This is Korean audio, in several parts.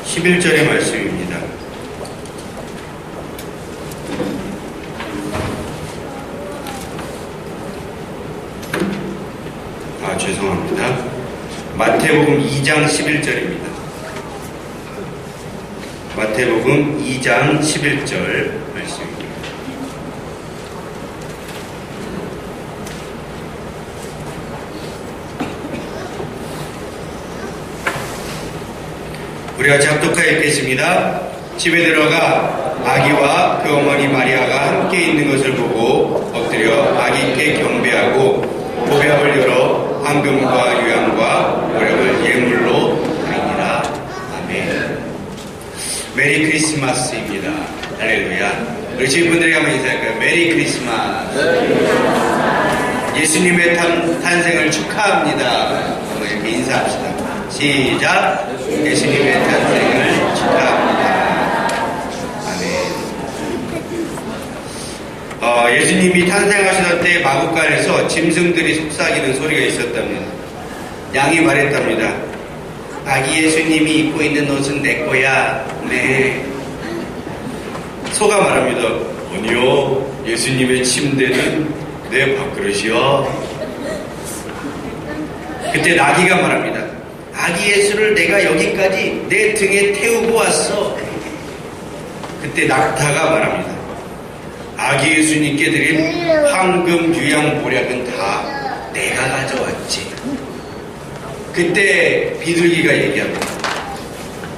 11절의 말씀입니다. 죄송합니다. 마태복음 2장 11절입니다. 마태복음 2장 11절 말씀입니다. 우리가 작독하여 읽겠습니다. 집에 들어가 아기와 그 어머니 마리아가 함께 있는 것을 보고 엎드려 아기께 경배하고 보배압을 열어 황금과 유향과 오력을 예물로 드리니라. 아멘. 메리 크리스마스입니다. 할렐루야. 우리 집분들에게 한번 인사할까요? 메리 크리스마스. 예수님의 탄생을 축하합니다. 이렇게 인사합시다. 시작. 예수님의 탄생을 축하합니다. 아멘. 예수님이 탄생하시던 때 마구간에서 짐승들이 속삭이는 소리가 있었답니다. 양이 말했답니다. 아기 예수님이 입고 있는 옷은 내 거야. 네. 소가 말합니다. 아니요, 예수님의 침대는 내 밥그릇이요. 그때 나귀가 말합니다. 아기 예수를 내가 여기까지 내 등에 태우고 왔어. 그때 낙타가 말합니다. 아기 예수님께 드린 황금 유향 보략은 다 내가 가져왔지. 그때 비둘기가 얘기합니다.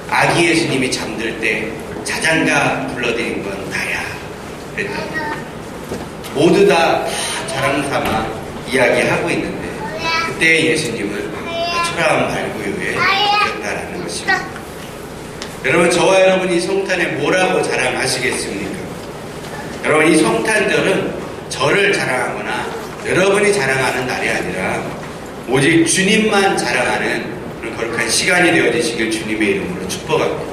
아기 예수님이 잠들 때 자장가 불러드린 건 나야. 그랬답니다. 모두 다 자랑 삼아 이야기하고 있는데 그때 예수님은 초라한 말구유에 있다라는 것입니다. 여러분, 저와 여러분이 성탄에 뭐라고 자랑하시겠습니까? 여러분, 이 성탄절은 저를 자랑하거나 여러분이 자랑하는 날이 아니라 오직 주님만 자랑하는 그런 거룩한 시간이 되어지시길 주님의 이름으로 축복합니다.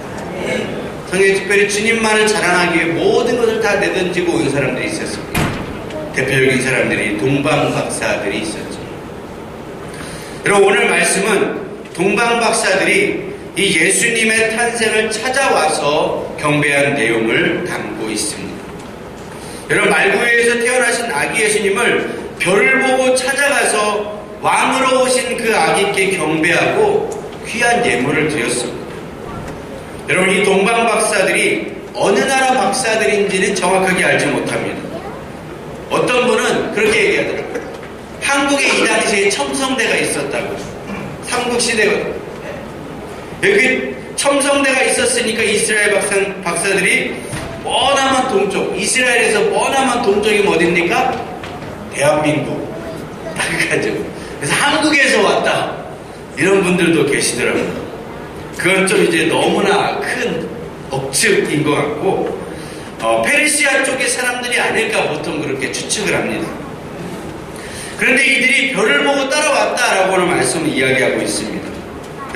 성경 특별히 주님만을 자랑하기 위해 모든 것을 다 내던지고 온 사람들이 있었습니다. 대표적인 사람들이 동방박사들이 있었죠. 여러분, 오늘 말씀은 동방박사들이 이 예수님의 탄생을 찾아와서 경배한 내용을 담고 있습니다. 여러분, 말구유에서 태어나신 아기 예수님을 별을 보고 찾아가서 왕으로 오신 그 아기께 경배하고 귀한 예물을 드렸습니다. 여러분, 이 동방박사들이 어느 나라 박사들인지는 정확하게 알지 못합니다. 어떤 분은 그렇게 얘기하더라고요. 한국에 이 당시에 첨성대가 있었다고. 삼국시대거든요. 여기 첨성대가 있었으니까 이스라엘 박사들이 머나먼 동쪽, 이스라엘에서 머나먼 동쪽이 어딥니까? 대한민국. 딱가지고. 그래서 한국에서 왔다. 이런 분들도 계시더라고요. 그건 좀 이제 너무나 큰 억측인 것 같고, 페르시아 쪽의 사람들이 아닐까 보통 그렇게 추측을 합니다. 그런데 이들이 별을 보고 따라왔다라고 하는 말씀을 이야기하고 있습니다.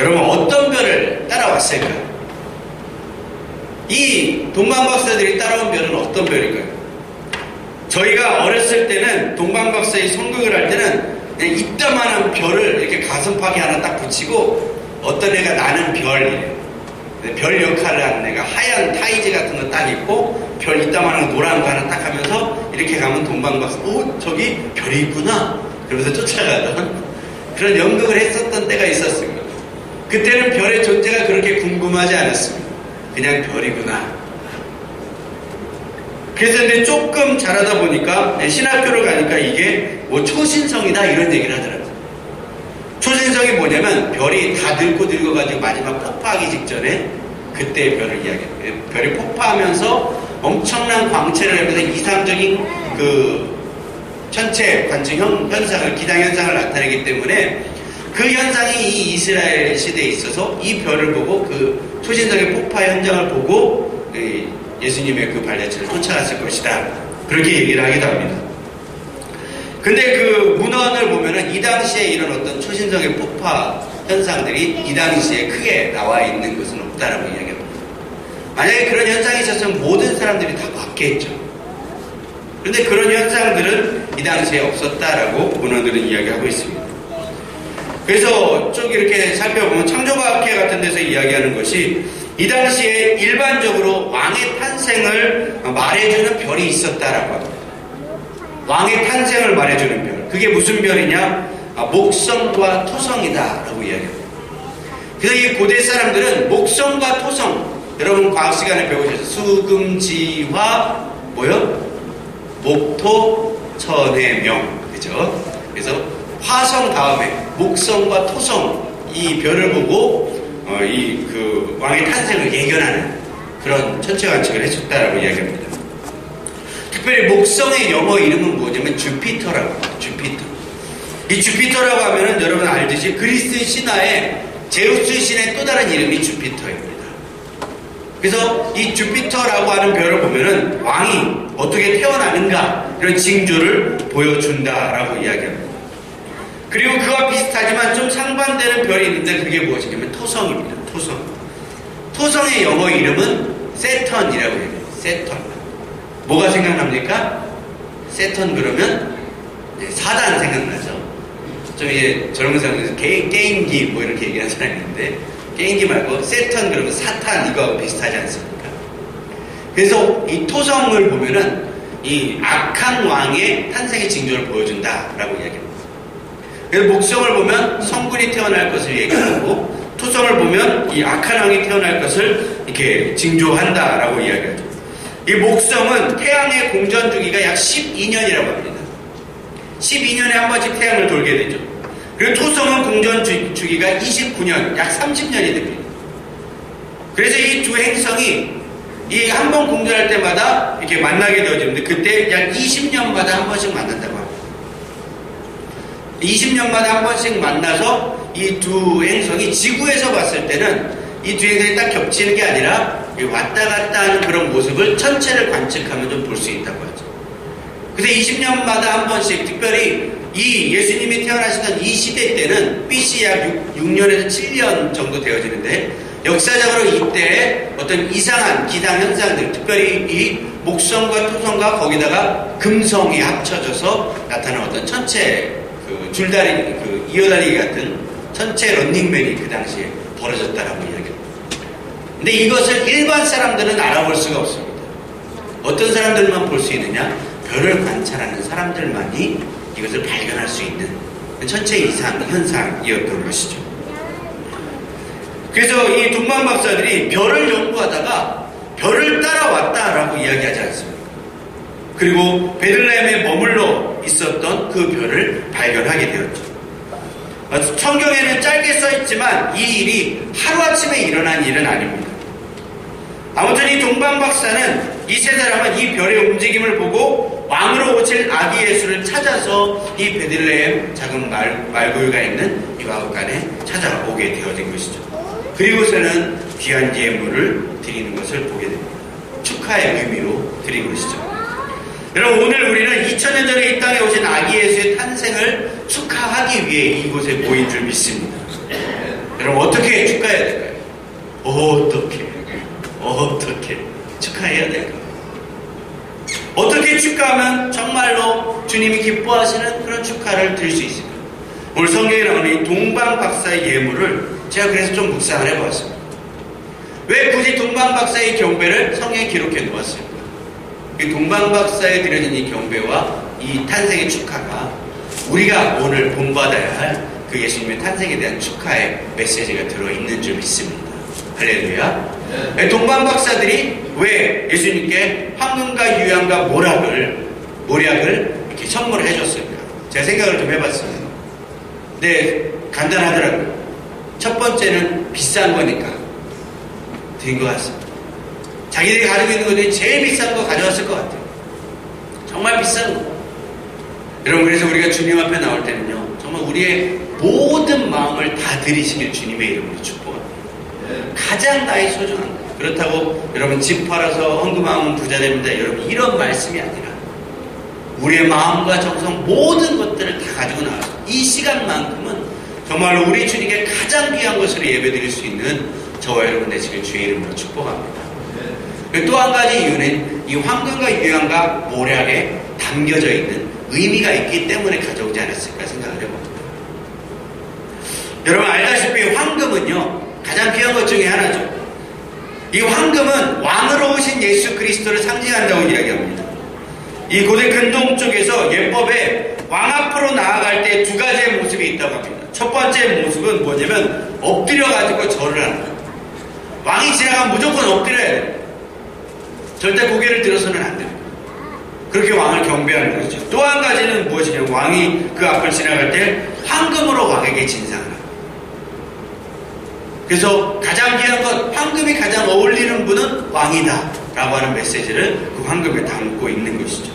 여러분, 어떤 별을 따라왔을까요? 이 동방박사들이 따라온 별은 어떤 별일까요? 저희가 어렸을 때는 동방박사의 성극을 할 때는 그냥 이따만한 별을 이렇게 가슴팍에 하나 딱 붙이고 어떤 애가 나는 별이래요. 별 역할을 하는 애가 하얀 타이즈 같은 거 딱 입고 별 이따만한 노란 거 하나 딱 하면서 이렇게 가면 동방박사, 저기 별이 있구나. 그러면서 쫓아가던 그런 연극을 했었던 때가 있었습니다. 그때는 별의 존재가 그렇게 궁금하지 않았습니다. 그냥 별이구나. 그래서 근데 조금 자라다 보니까 신학교를 가니까 이게 뭐 초신성이다 이런 얘기를 하더라고요. 초신성이 뭐냐면 별이 다 늙어가지고 마지막 폭파하기 직전에 그때의 별을 이야기해요. 별이 폭파하면서 엄청난 광채를 하면서 이상적인 그 천체 관측 현상을, 기상현상을 나타내기 때문에 그 현상이 이 이스라엘 시대에 있어서 이 별을 보고 그 초신성의 폭파 현장을 보고 예수님의 그 발자취를 쫓아갔을 것이다. 그렇게 얘기를 하기도 합니다. 근데 그 문헌을 보면은 이 당시에 이런 어떤 초신성의 폭파 현상들이 이 당시에 크게 나와 있는 것은 없다라고 이야기합니다. 만약에 그런 현상이 있었으면 모든 사람들이 다 봤겠죠. 그런데 그런 현상들은 이 당시에 없었다라고 문헌들은 이야기하고 있습니다. 그래서 쭉 이렇게 살펴보면 창조과학회 같은 데서 이야기하는 것이 이 당시에 일반적으로 왕의 탄생을 말해주는 별이 있었다라고 합니다. 왕의 탄생을 말해주는 별. 그게 무슨 별이냐? 목성과 토성이다라고 이야기합니다. 그래서 이 고대 사람들은 목성과 토성, 여러분 과학 시간에 배우셨죠? 수금지화 뭐요? 목토 천의 명, 그죠? 그래서 화성 다음에 목성과 토성 이 별을 보고 이 그 왕의 탄생을 예견하는 그런 천체 관측을 해줬다라고 이야기합니다. 특별히 목성의 영어 이름은 뭐냐면 주피터라고 합니다. 주피터. 이 주피터라고 하면은 여러분 알듯이 그리스 신화에 제우스 신의 또 다른 이름이 주피터입니다. 그래서 이 주피터라고 하는 별을 보면은 왕이 어떻게 태어나는가 이런 징조를 보여준다라고 이야기합니다. 그리고 그와 비슷하지만 좀 상반되는 별이 있는데 그게 무엇이냐면 토성입니다. 토성. 토성의 영어 이름은 세턴이라고 해요. 세턴. 뭐가 생각납니까? 세턴 그러면 사단 생각나죠. 좀 이제 저런 사람들 게임기 뭐 이렇게 얘기하는 사람이 있는데 게임기 말고 세턴 그러면 사탄 이거하고 비슷하지 않습니까? 그래서 이 토성을 보면은 이 악한 왕의 탄생의 징조를 보여준다라고 이야기합니다. 그래서 목성을 보면 성군이 태어날 것을 얘기하고 토성을 보면 이 악한 왕이 태어날 것을 이렇게 징조한다라고 이야기하죠. 이 목성은 태양의 공전 주기가 약 12년이라고 합니다. 12년에 한 번씩 태양을 돌게 되죠. 그리고 토성은 공전 주기가 29년, 약 30년이 됩니다. 그래서 이 두 행성이 이 한 번 공전할 때마다 이렇게 만나게 되어지는데 그때 약 20년마다 한 번씩 만난다고 합니다. 20년마다 한 번씩 만나서 이 두 행성이 지구에서 봤을 때는 이 두 행성이 딱 겹치는 게 아니라 왔다 갔다 하는 그런 모습을 전체를 관측하면 좀 볼 수 있다고 하죠. 그래서 20년마다 한 번씩 특별히 이 예수님이 태어나시던 이 시대 때는 BC 약 6년에서 7년 정도 되어지는데 역사적으로 이때 어떤 이상한 기상 현상들, 특별히 이 목성과 토성과 거기다가 금성이 합쳐져서 나타난 어떤 천체 그 줄다리, 그 이어다리기 같은 천체 런닝맨이 그 당시에 벌어졌다라고 이야기합니다. 근데 이것을 일반 사람들은 알아볼 수가 없습니다. 어떤 사람들만 볼 수 있느냐? 별을 관찰하는 사람들만이 이것을 발견할 수 있는 천체 이상 현상이었던 것이죠. 그래서 이 동방 박사들이 별을 연구하다가 별을 따라왔다라고 이야기하지 않습니까? 그리고 베들레헴에 머물러 있었던 그 별을 발견하게 되었죠. 성경에는 짧게 써있지만 이 일이 하루아침에 일어난 일은 아닙니다. 아무튼 이 동방 박사는 이 세 사람은 이 별의 움직임을 보고 왕으로 오실 아기 예수를 찾아서 이 베들레헴 작은 말구유가 있는 이 마을간에 찾아오게 되어진 것이죠. 그리고서는 귀한 예물을 드리는 것을 보게 됩니다. 축하의 의미로 드린 것이죠. 여러분 오늘 우리는 2000년 전에 이 땅에 오신 아기 예수의 탄생을 축하하기 위해 이곳에 모인 줄 믿습니다. 여러분 어떻게 축하해야 될까요? 어떻게 축하해야 될까요? 어떻게 축하하면 정말로 주님이 기뻐하시는 그런 축하를 드릴 수 있을까요? 오늘 성경에 나오는 이 동방 박사의 예물을 제가 그래서 좀 묵상을 해보았습니다. 왜 굳이 동방 박사의 경배를 성경에 기록해 놓았을까? 이 동방 박사에 드려진 이 경배와 이 탄생의 축하가 우리가 오늘 본받아야 할 그 예수님의 탄생에 대한 축하의 메시지가 들어있는 줄 믿습니다. 할렐루야. 네. 동방 박사들이 왜 예수님께 황금과 유향과 모략을 이렇게 선물을 해줬을까? 제가 생각을 좀 해봤습니다. 네, 간단하더라고요. 첫 번째는 비싼 거니까 드린 것 같습니다. 자기들이 가지고 있는 것 중에 제일 비싼 거 가져왔을 것 같아요. 정말 비싼 거. 여러분 그래서 우리가 주님 앞에 나올 때는요 정말 우리의 모든 마음을 다 드리시길 주님의 이름으로 축복합니다. 가장 나의 소중한 거. 그렇다고 여러분 집 팔아서 헌금하면 부자 됩니다. 여러분 이런 말씀이 아니라 우리의 마음과 정성 모든 것들을 다 가지고 나와서 이 시간만큼은 정말로 우리 주님께 가장 귀한 것으로 예배드릴 수 있는 저와 여러분 되시길 주의 이름으로 축복합니다. 또 한 가지 이유는 이 황금과 유향과 모략에 담겨져 있는 의미가 있기 때문에 가져오지 않았을까 생각을 해봅니다. 여러분 알다시피 황금은요 가장 귀한 것 중에 하나죠. 이 황금은 왕으로 오신 예수 그리스도를 상징한다고 이야기합니다. 이 고대 근동 쪽에서 예법에 왕 앞으로 나아갈 때 두 가지의 모습이 있다고 합니다. 첫 번째 모습은 뭐냐면 엎드려가지고 절을 하는 거예요. 왕이 지나가면 무조건 엎드려야 돼요. 절대 고개를 들어서는 안 됩니다. 그렇게 왕을 경배하는 거죠. 또 한 가지는 무엇이냐면 왕이 그 앞을 지나갈 때 황금으로 왕에게 진상을 합니다. 그래서 가장 귀한 것, 황금이 가장 어울리는 분은 왕이다 라고 하는 메시지를 그 황금에 담고 있는 것이죠.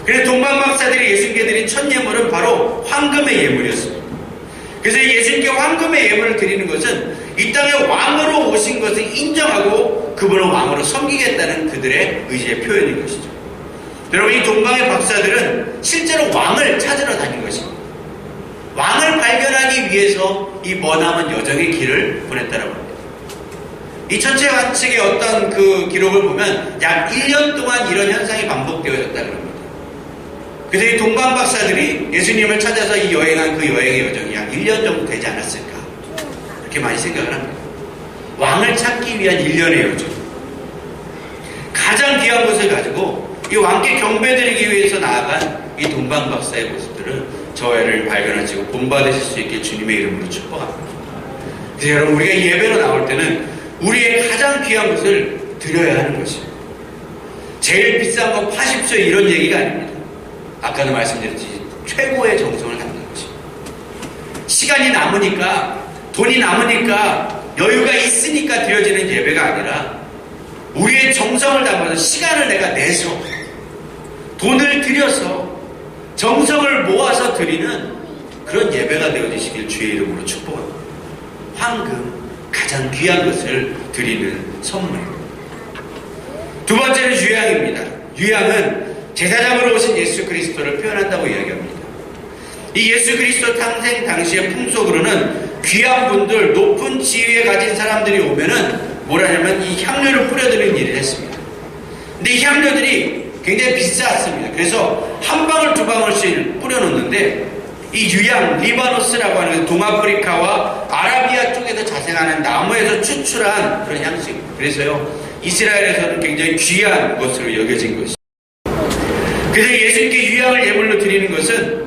그래서 동방박사들이 예수님께 드린 첫 예물은 바로 황금의 예물이었습니다. 그래서 예수님께 황금의 예물을 드리는 것은 이 땅에 왕으로 오신 것을 인정하고 그분을 왕으로 섬기겠다는 그들의 의지의 표현인 것이죠. 여러분, 이 동방의 박사들은 실제로 왕을 찾으러 다닌 것입니다. 왕을 발견하기 위해서 이 머나먼 여정의 길을 보냈다라고 합니다. 이 천체 관측의 어떤 그 기록을 보면 약 1년 동안 이런 현상이 반복되어졌다고 합니다. 그래서 이 동방 박사들이 예수님을 찾아서 이 여행한 그 여행의 여정이 약 1년 정도 되지 않았을까, 그렇게 많이 생각을 합니다. 왕을 찾기 위한 1년의 여정, 가장 귀한 것을 가지고 이 왕께 경배드리기 위해서 나아간 이 동방 박사의 모습들을 저희를 발견하시고 본받으실 수 있게 주님의 이름으로 축복합니다. 그래서 여러분, 우리가 예배로 나올 때는 우리의 가장 귀한 것을 드려야 하는 것입니다. 제일 비싼 건 파십시오 이런 얘기가 아닙니다. 아까도 말씀드렸듯이 최고의 정성을 갖는 것입니다. 시간이 남으니까, 돈이 남으니까, 여유가 있으니까 드려지는 예배가 아니라 우리의 정성을 담아서 시간을 내가 내서 돈을 들여서 정성을 모아서 드리는 그런 예배가 되어지시길 주의 이름으로 축복합니다. 황금, 가장 귀한 것을 드리는 선물입니다. 두 번째는 유향입니다. 유향은 제사장으로 오신 예수 그리스도를 표현한다고 이야기합니다. 이 예수 그리스도 탄생 당시의 풍속으로는 귀한 분들, 높은 지위에 가진 사람들이 오면은 뭐라냐면 이 향료를 뿌려드리는 일을 했습니다. 근데 이 향료들이 굉장히 비쌌습니다. 그래서 한 방울 두 방울씩 뿌려놓는데 이 유향, 리바노스라고 하는 동아프리카와 아라비아 쪽에서 자생하는 나무에서 추출한 그런 향수입니다. 그래서요, 이스라엘에서는 굉장히 귀한 것으로 여겨진 것입니다. 그래서 예수님께 유향을 예물로 드리는 것은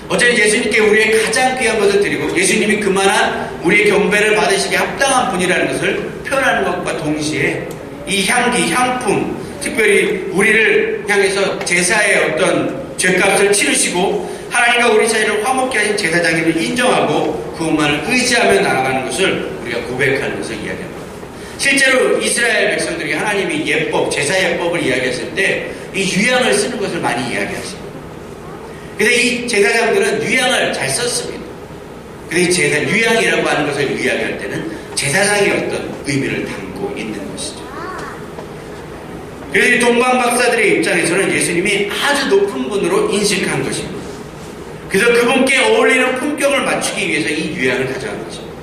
어쨌든 예수님께 우리의 가장 귀한 것을 드리고 예수님이 그만한 우리의 경배를 받으시기에 합당한 분이라는 것을 표현하는 것과 동시에 이 향기, 향품, 특별히 우리를 향해서 제사의 어떤 죄값을 치르시고 하나님과 우리 사이를 화목케 하신 제사장님을 인정하고 그것만을 의지하며 나아가는 것을 우리가 고백하는 것을 이야기합니다. 실제로 이스라엘 백성들이 하나님이 예법, 제사 예법을 이야기했을 때 이 유향을 쓰는 것을 많이 이야기하십니다. 그래서 이 제사장들은 유향을 잘 썼습니다. 그래서 이 제사, 유향이라고 하는 것을 이야기할 때는 제사장의 어떤 의미를 담고 있는 것이죠. 그래서 이 동방 박사들의 입장에서는 예수님이 아주 높은 분으로 인식한 것입니다. 그래서 그분께 어울리는 품격을 맞추기 위해서 이 유향을 가져간 것입니다.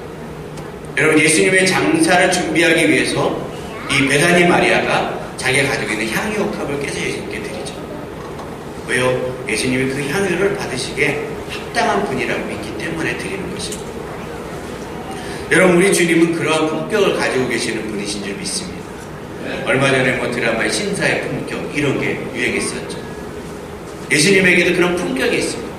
여러분, 예수님의 장사를 준비하기 위해서 이 베다니 마리아가 자기가 가지고 있는 향유옥합을 깨서 예수님께 드리죠. 왜요? 예수님이 그 향유를 받으시기에 합당한 분이라고 믿기 때문에 드리는 것입니다. 여러분, 우리 주님은 그러한 품격을 가지고 계시는 분이신 줄 믿습니다. 얼마 전에 뭐 드라마의 신사의 품격 이런 게 유행했었죠. 예수님에게도 그런 품격이 있습니다.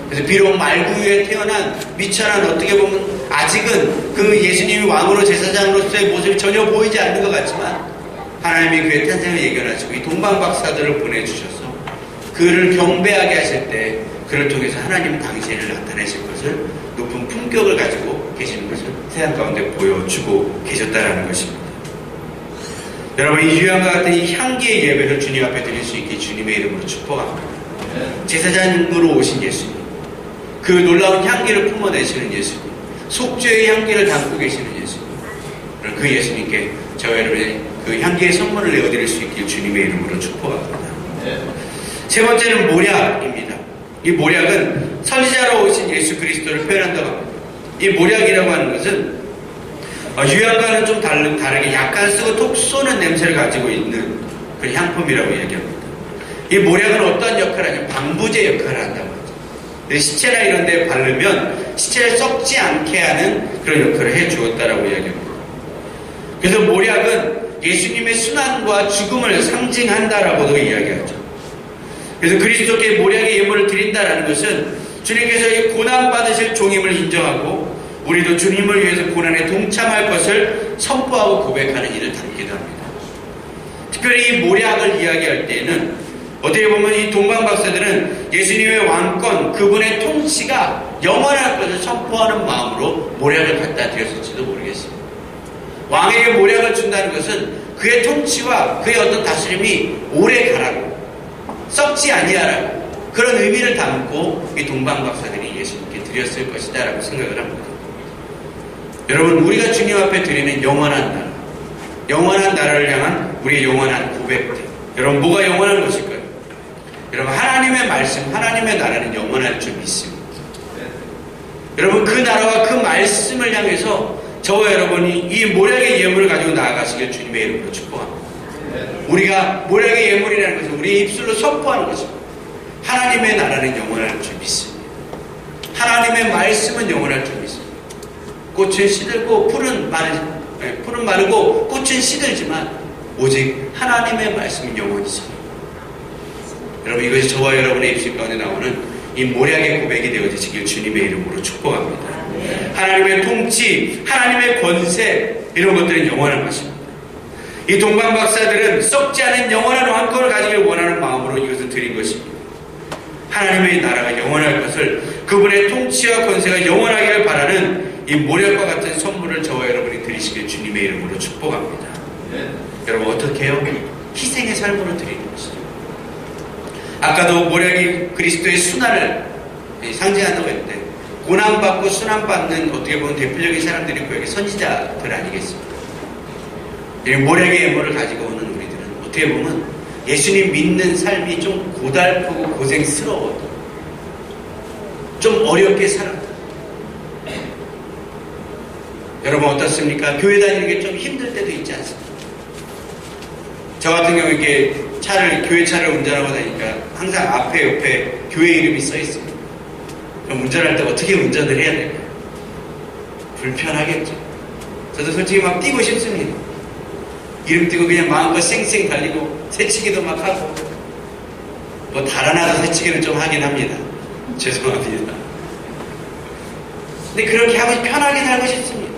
그래서 비록 말구유에 태어난 미천한, 어떻게 보면 아직은 그 예수님이 왕으로 제사장으로서의 모습이 전혀 보이지 않는 것 같지만 하나님이 그의 탄생을 예견하시고 이 동방박사들을 보내주셔서 그를 경배하게 하실 때 그를 통해서 하나님 당신을 나타내실 것을, 높은 품격을 가지고 계시는 것을 세상 가운데 보여주고 계셨다라는 것입니다. 여러분, 이 유향과 같은 이 향기의 예배를 주님 앞에 드릴 수 있게 주님의 이름으로 축복합니다. 제사장으로 오신 예수님, 그 놀라운 향기를 품어내시는 예수님, 속죄의 향기를 담고 계시는 예수님, 그 예수님께 저와 여러분의 그 향기의 선물을 내어드릴 수 있길 주님의 이름으로 축복합니다. 세 번째는 모략입니다. 이 모략은 선지자로 오신 예수 그리스도를 표현한다고 합니다. 이 모략이라고 하는 것은 유향과는 좀 다르게 약간 쓰고 톡 쏘는 냄새를 가지고 있는 그런 향품이라고 얘기합니다. 이 모략은 어떤 역할을 하냐면 방부제 역할을 한다고 하죠. 시체나 이런 데 바르면 시체를 썩지 않게 하는 그런 역할을 해주었다라고 이야기합니다. 그래서 모략은 예수님의 순환과 죽음을 상징한다라고도 이야기하죠. 그래서 그리스도께 모략의 예물을 드린다라는 것은 주님께서 이 고난받으실 종임을 인정하고 우리도 주님을 위해서 고난에 동참할 것을 선포하고 고백하는 일을 담기도 합니다. 특별히 이 모략을 이야기할 때에는 어떻게 보면 이 동방 박사들은 예수님의 왕권, 그분의 통치가 영원할 것을 선포하는 마음으로 모략을 갖다 드렸을지도 모르겠습니다. 왕에게 모략을 준다는 것은 그의 통치와 그의 어떤 다스림이 오래 가라고, 썩지 아니하라고, 그런 의미를 담고 이 동방 박사들이 예수님께 드렸을 것이다 라고 생각을 합니다. 여러분, 우리가 주님 앞에 드리는 영원한 나라, 영원한 나라를 향한 우리의 영원한 고백들, 여러분 뭐가 영원한 것일까요? 여러분, 하나님의 말씀, 하나님의 나라는 영원할 줄 믿습니다. 여러분, 그 나라와 그 말씀을 향해서 저와 여러분이 이 모략의 예물을 가지고 나아가시길 주님의 이름으로 축복합니다. 우리가 모략의 예물이라는 것은 우리의 입술로 선포하는 것입니다. 하나님의 나라는 영원할 줄 믿습니다. 하나님의 말씀은 영원할 줄 믿습니다. 꽃은 시들고 풀은 마르고 꽃은 시들지만 오직 하나님의 말씀은 영원히 있습니다. 여러분, 이것이 저와 여러분의 입술 가운데 나오는 이 모략의 고백이 되어지시길 주님의 이름으로 축복합니다. 하나님의 통치, 하나님의 권세, 이런 것들은 영원한 것입니다. 이 동방 박사들은 썩지 않은 영원한 왕권을 가지길 원하는 마음으로 이것을 드린 것입니다. 하나님의 나라가 영원할 것을, 그분의 통치와 권세가 영원하기를 바라는 이 모략과 같은 선물을 저와 여러분이 드리시길 주님의 이름으로 축복합니다. 여러분, 어떻게 해요? 희생의 삶으로 드리는 것이죠. 아까도 모략이 그리스도의 순환을 상징한다고 했는데, 고난받고 순환받는 어떻게 보면 대표적인 사람들이 고약의 선지자들 아니겠습니까? 이 모략의 예물을 가지고 오는 우리들은 어떻게 보면 예수님 믿는 삶이 좀 고달프고 고생스러워도 좀 어렵게 살았다. 여러분 어떻습니까? 교회 다니는 게 좀 힘들 때도 있지 않습니까? 저 같은 경우 이렇게 교회 차를 운전하고 다니까 항상 앞에 옆에 교회 이름이 써 있습니다. 그럼 운전할 때 어떻게 운전을 해야 될까요? 불편하겠죠. 저도 솔직히 막 뛰고 싶습니다. 이름 띄고 그냥 마음껏 쌩쌩 달리고 새치기도 막 하고, 뭐 달아나서 새치기는 좀 하긴 합니다. 죄송합니다. 근데 그렇게 하고 편하게 살고 싶습니다.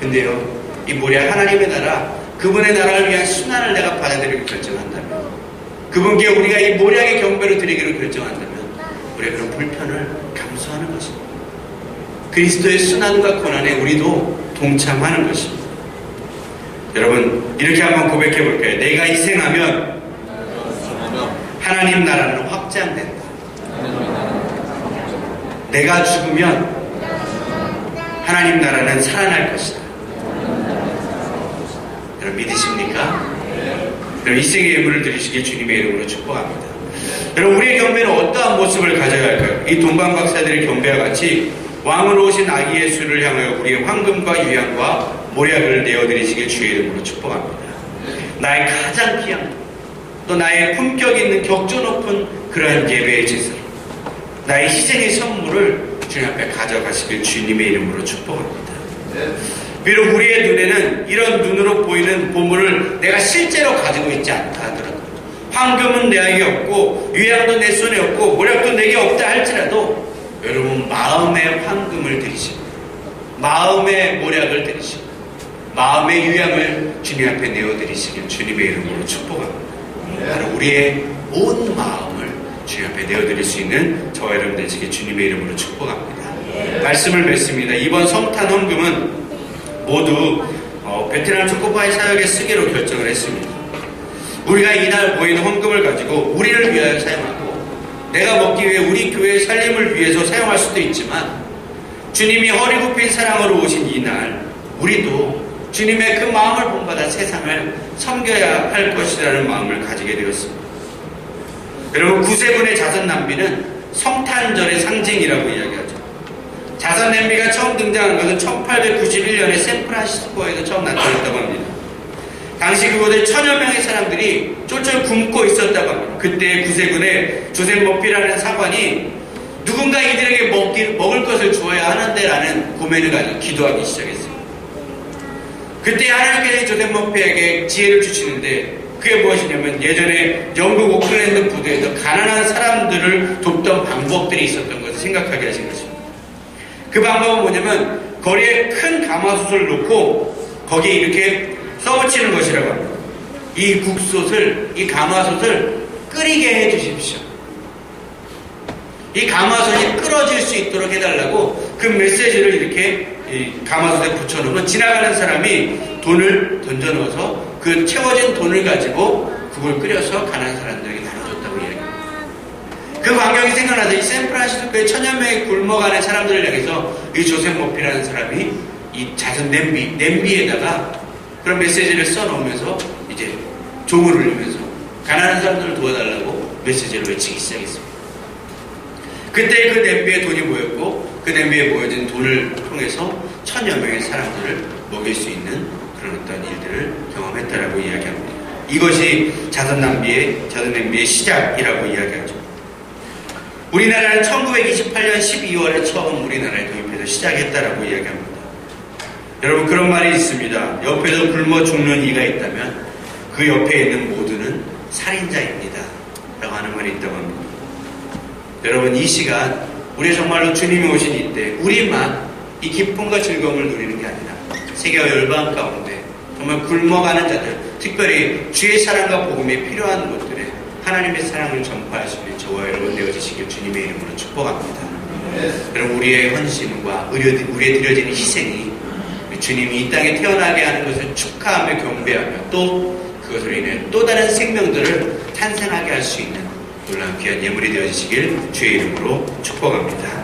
근데요, 이 모략 하나님의 나라, 그분의 나라를 위한 순환을 내가 받아들이기로 결정한다면, 그분께 우리가 이 모략의 경배로 드리기로 결정한다면 우리가 그런 불편을 감수하는 것입니다. 그리스도의 순환과 고난에 우리도 동참하는 것입니다. 여러분, 이렇게 한번 고백해 볼까요? 내가 희생하면 하나님 나라는 확장된다. 내가 죽으면 하나님 나라는 살아날 것이다. 여러분 믿으십니까? 여러분, 희생의 예물을 드리시길 주님의 이름으로 축복합니다. 여러분, 우리의 경배는 어떠한 모습을 가져야 할까요? 이 동방 박사들의 경배와 같이 왕으로 오신 아기 예수를 향하여 우리의 황금과 유향과 모략을 내어드리시길 주의 이름으로 축복합니다. 나의 가장 귀한, 또 나의 품격 있는 격조 높은 그러한 예배의 제사로 나의 희생의 선물을 주님 앞에 가져가시길 주님의 이름으로 축복합니다. 비록 우리의 눈에는 이런 눈으로 보이는 보물을 내가 실제로 가지고 있지 않다 하더라도, 황금은 내게 없고 유향도 내 손에 없고 모략도 내게 없다 할지라도, 여러분 마음의 황금을 드리시고 마음의 모략을 드리시고 마음의 유향을 주님 앞에 내어드리시길 주님의 이름으로 축복합니다. 바로 우리의 온 마음을 주님 앞에 내어드릴 수 있는 저와 여러분 되시길 주님의 이름으로 축복합니다. 말씀을 맺습니다. 이번 성탄 헌금은 모두 베트남 초코파이 사역에 쓰기로 결정을 했습니다. 우리가 이날 모인 헌금을 가지고 우리를 위하여 사용하고, 내가 먹기 위해 우리 교회의 살림을 위해서 사용할 수도 있지만, 주님이 허리 굽힌 사랑으로 오신 이날 우리도 주님의 그 마음을 본받아 세상을 섬겨야 할 것이라는 마음을 가지게 되었습니다. 여러분, 구세군의 자선 낭비는 성탄절의 상징이라고 이야기하죠. 자선 냄비가 처음 등장한 것은 1891년에 샌프란시스코에서 처음 나타났다고 합니다. 당시 그곳에 1000여 명의 사람들이 쫄쫄 굶고 있었다고 합니다. 그때 구세군의 조셉 머피라는 사관이 누군가 이들에게 먹을 것을 주어야 하는데 라는 고민을 가지고 기도하기 시작했습니다. 그때 하나님께서 조셉 머피에게 지혜를 주시는데 그게 무엇이냐면 예전에 영국 오클랜드 부두에서 가난한 사람들을 돕던 방법들이 있었던 것을 생각하게 하신 것입니다. 그 방법은 뭐냐면 거리에 큰 가마솥을 놓고 거기에 이렇게 써붙이는 것이라고 합니다. 이 국솥을, 이 가마솥을 끓이게 해주십시오. 이 가마솥이 끓어질 수 있도록 해달라고 그 메시지를 이렇게 이 가마솥에 붙여놓으면 지나가는 사람이 돈을 던져 넣어서 그 채워진 돈을 가지고 그걸 끓여서 가난한 사람들에게 나눠줬다고 이야기합니다. 그 광경이 생각나서 이 샌프란시스코의 천여 명이 굶어가는 사람들을 향해서 이 조셉 머피라는 사람이 이 잦은 냄비에다가 그런 메시지를 써놓으면서 이제 종을 울리면서 가난한 사람들을 도와달라고 메시지를 외치기 시작했습니다. 그때 그 냄비에 돈이 모였고 그 냄비에 모여진 돈을 통해서 천여 명의 사람들을 먹일 수 있는 그런 어떤 일들을 경험했다라고 이야기합니다. 이것이 잦은 냄비의 시작이라고 이야기하죠. 우리나라는 1928년 12월에 처음 우리나라에 도입해서 시작했다라고 이야기합니다. 여러분 그런 말이 있습니다. 옆에서 굶어 죽는 이가 있다면 그 옆에 있는 모두는 살인자입니다. 라고 하는 말이 있다고 합니다. 여러분 이 시간 우리 정말로 주님이 오신 이때 우리만 이 기쁨과 즐거움을 누리는 게 아니라 세계와 열방 가운데 정말 굶어가는 자들, 특별히 주의 사랑과 복음이 필요한 곳들에 하나님의 사랑을 전파할 수 있는 저와 여러분 되어지시길 주님의 이름으로 축복합니다. 여러분 우리의 헌신과 우리의 드려지는 희생이 주님이 이 땅에 태어나게 하는 것을 축하하며 경배하며 또 그것으로 인해 또 다른 생명들을 탄생하게 할 수 있는 놀라운 귀한 예물이 되어지시길 주의 이름으로 축복합니다.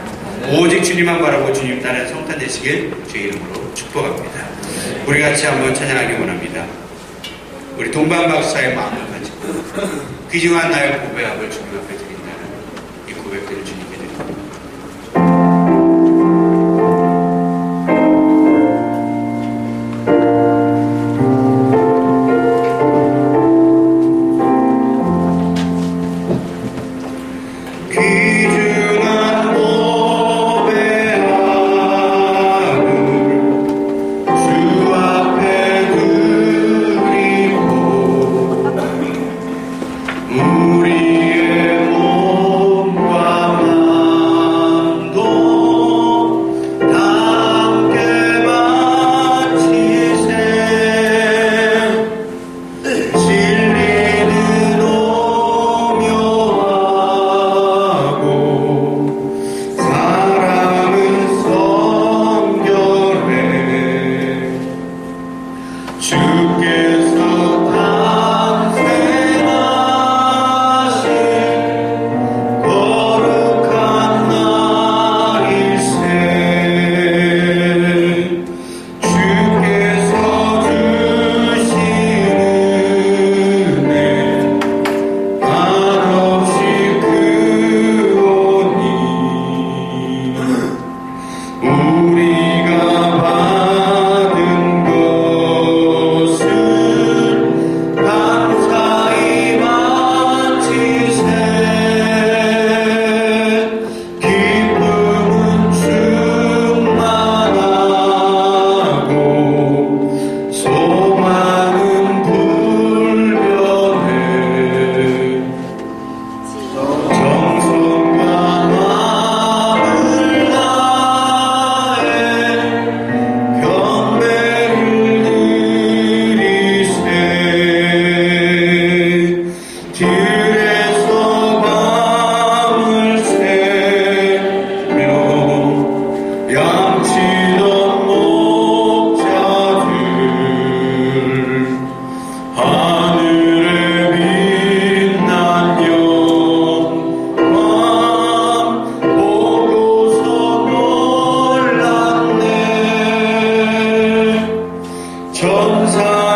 오직 주님만 바라고 주님 따라 성탄 되시길 주의 이름으로 축복합니다. 우리 같이 한번 찬양하기 원합니다. 우리 동반 박사의 마음을 가지고 귀중한 나의 고백을 주님 앞에 드린다는 이 고백들을 주님께 드립니다. 천사